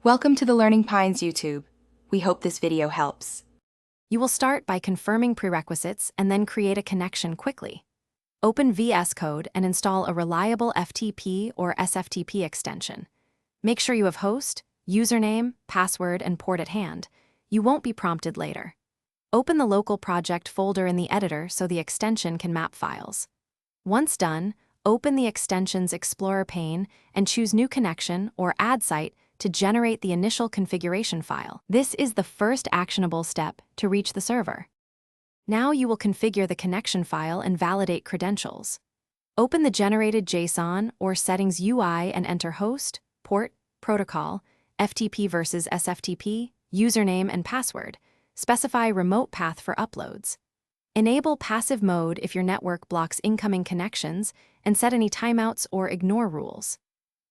Welcome to the Learning Pines YouTube. We hope this video helps. You will start by confirming prerequisites and then create a connection quickly. Open VSCode and install a reliable FTP or SFTP extension. Make sure you have host, username, password, and port at hand. You won't be prompted later. Open the local project folder in the editor so the extension can map files. Once done, open the extension's Explorer pane and choose New Connection or Add Site to generate the initial configuration file. This is the first actionable step to reach the server. Now you will configure the connection file and validate credentials. Open the generated JSON or settings UI and enter host, port, protocol, FTP versus SFTP, username and password. Specify remote path for uploads. Enable passive mode if your network blocks incoming connections and set any timeouts or ignore rules.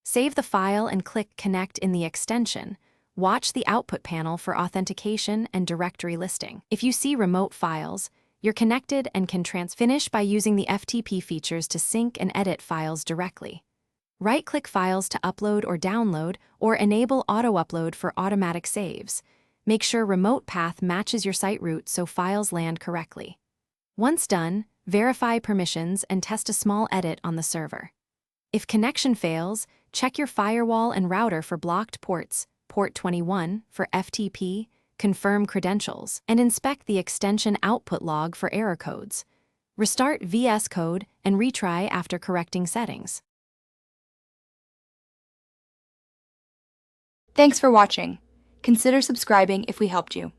Save the file and click Connect in the extension. Watch the output panel for authentication and directory listing. If you see remote files, you're connected and can finish by using the FTP features to sync and edit files directly. Right-click files to upload or download, or enable auto-upload for automatic saves. Make sure remote path matches your site route so files land correctly. Once done, verify permissions and test a small edit on the server. If connection fails, check your firewall and router for blocked ports, port 21 for FTP, confirm credentials, and inspect the extension output log for error codes. Restart VSCode and retry after correcting settings. Thanks for watching. Consider subscribing if we helped you.